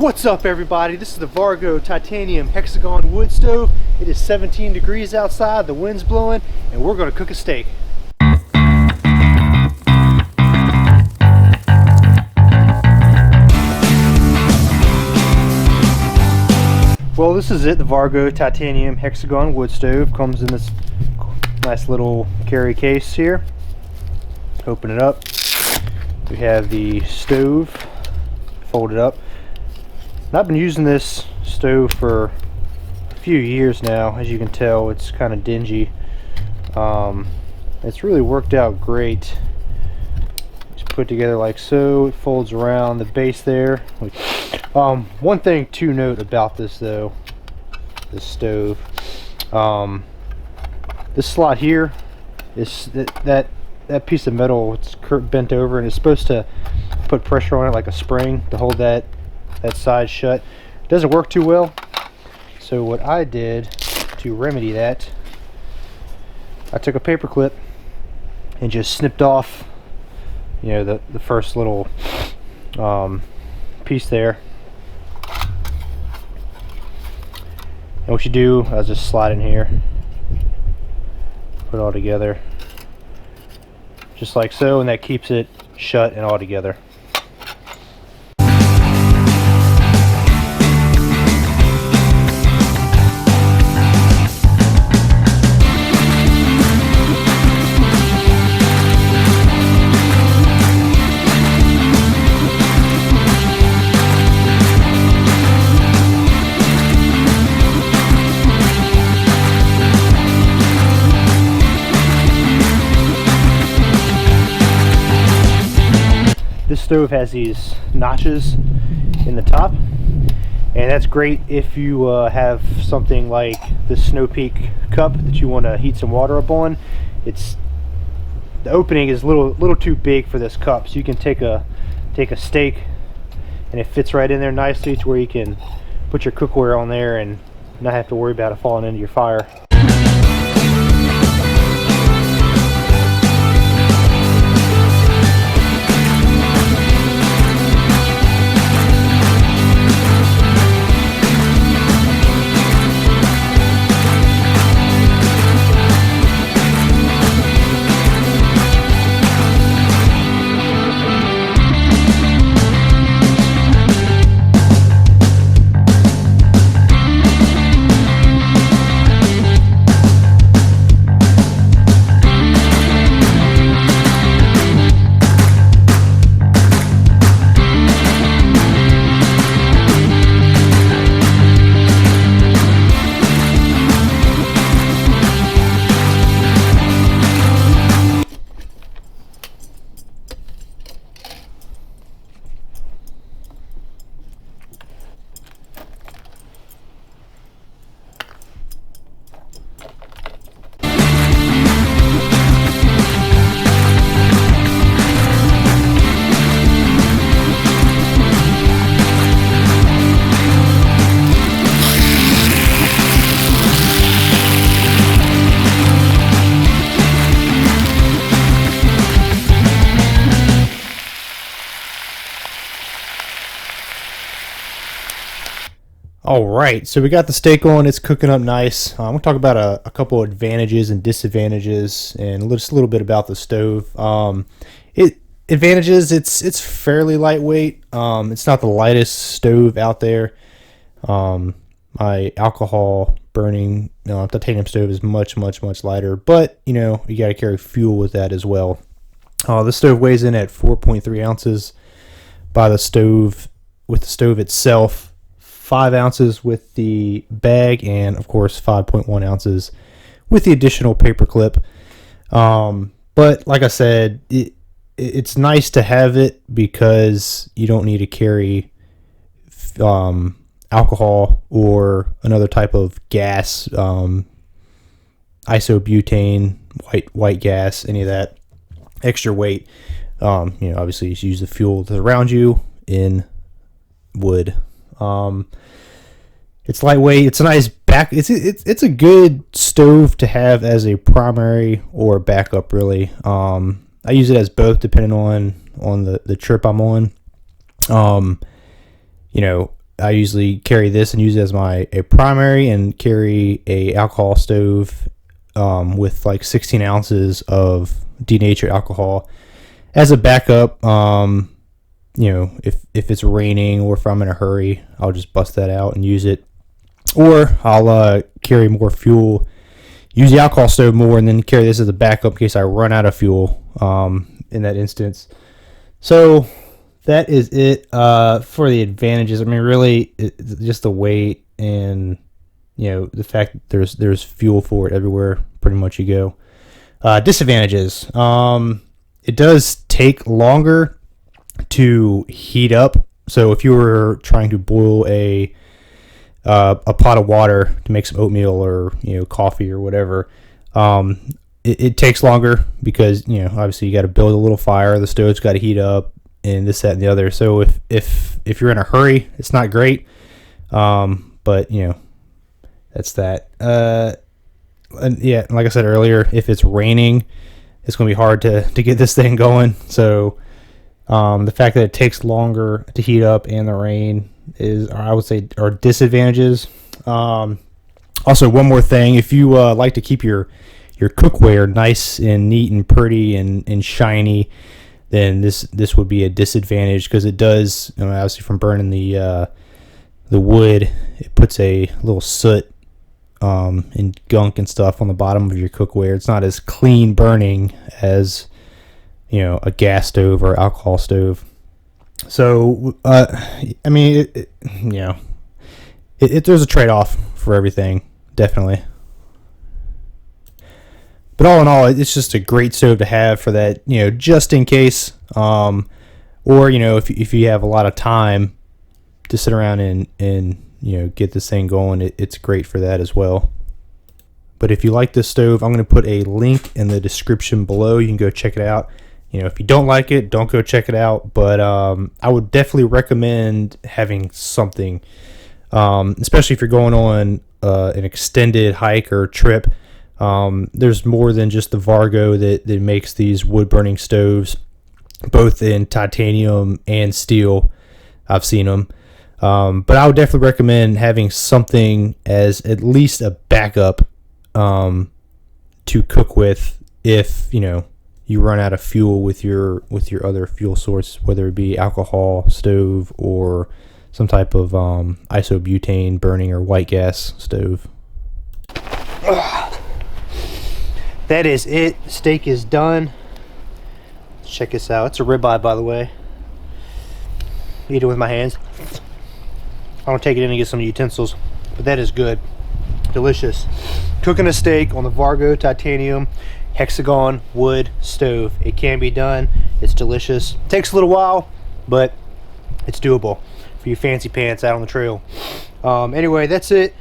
What's up, everybody? This is the Vargo titanium hexagon wood stove. It is 17 degrees outside, the wind's blowing, and we're going to cook a steak. Well, this is it, the Vargo titanium hexagon wood stove. Comes in this nice little carry case here. Open it up. We have the stove folded up. I've been using this stove for a few years now. As you can tell, it's kind of dingy. It's really worked out great. Just put together like so. It folds around the base there. One thing to note about this though, this stove, this slot here is that piece of metal. It's bent over and it's supposed to put pressure on it like a spring to hold that side shut. It doesn't work too well, so what I did to remedy that, I took a paper clip and just snipped off, you know, the first little piece there. And what you do, I'll just slide in here, put it all together just like so, and that keeps it shut and all together. This stove has these notches in the top, and that's great if you have something like this Snow Peak cup that you want to heat some water up on. The opening is a little too big for this cup, so you can take a steak and it fits right in there nicely to where you can put your cookware on there and not have to worry about it falling into your fire. Alright, so we got the steak on, it's cooking up nice. I'm going to talk about a couple of advantages and disadvantages and just a little bit about the stove. Advantages, it's fairly lightweight. It's not the lightest stove out there. My alcohol burning titanium stove is much lighter, but you know, you got to carry fuel with that as well. The stove weighs in at 4.3 ounces by the stove, with the stove itself. 5 ounces with the bag, and of course 5.1 ounces with the additional paper clip. But like I said, it's nice to have it because you don't need to carry alcohol or another type of gas, isobutane, white gas, any of that extra weight. You know, obviously you use the fuel that's around you in wood. It's lightweight. It's a nice it's a good stove to have as a primary or backup, really. I use it as both depending on the trip I'm on. You know, I usually carry this and use it as a primary, and carry a alcohol stove with like 16 ounces of denatured alcohol as a backup. You know, if it's raining or if I'm in a hurry, I'll just bust that out and use it. Or I'll carry more fuel, use the alcohol stove more, and then carry this as a backup in case I run out of fuel in that instance. So that is it for the advantages. I mean, really, just the weight and, you know, the fact that there's fuel for it everywhere pretty much you go. Disadvantages. It does take longer to heat up. So if you were trying to boil a pot of water to make some oatmeal or, you know, coffee or whatever, it takes longer because, you know, obviously you got to build a little fire, the stove's got to heat up, and this, that, and the other. So if you're in a hurry, it's not great. But, you know, that's that. And yeah, like I said earlier, if it's raining, it's going to be hard to get this thing going. So the fact that it takes longer to heat up and the rain is, I would say, are disadvantages. Also, one more thing, if you like to keep your cookware nice and neat and pretty and shiny, then this would be a disadvantage, because it does, you know, obviously from burning the wood, it puts a little soot and gunk and stuff on the bottom of your cookware. It's not as clean burning as, you know, a gas stove or alcohol stove. So I mean, you know, there's a trade-off for everything, definitely. But all in all, it's just a great stove to have for that, you know, just in case, or, you know, if you have a lot of time to sit around and you know, get this thing going, it's great for that as well. But if you like this stove, I'm going to put a link in the description below. You can go check it out. You know, if you don't like it, don't go check it out. But I would definitely recommend having something, especially if you're going on an extended hike or trip. There's more than just the Vargo that makes these wood burning stoves, both in titanium and steel. I've seen them. But I would definitely recommend having something as at least a backup to cook with if, you know, you run out of fuel with your other fuel source, whether it be alcohol stove or some type of isobutane burning or white gas stove. That is it. Steak is done. Let's check this out. It's a ribeye, by the way. Eat it with my hands. I don't take it in and get some utensils, but that is good. Delicious. Cooking a steak on the Vargo titanium Hexagon wood stove. It can be done. It's delicious. Takes a little while, but it's doable for you fancy pants out on the trail. Anyway, that's it.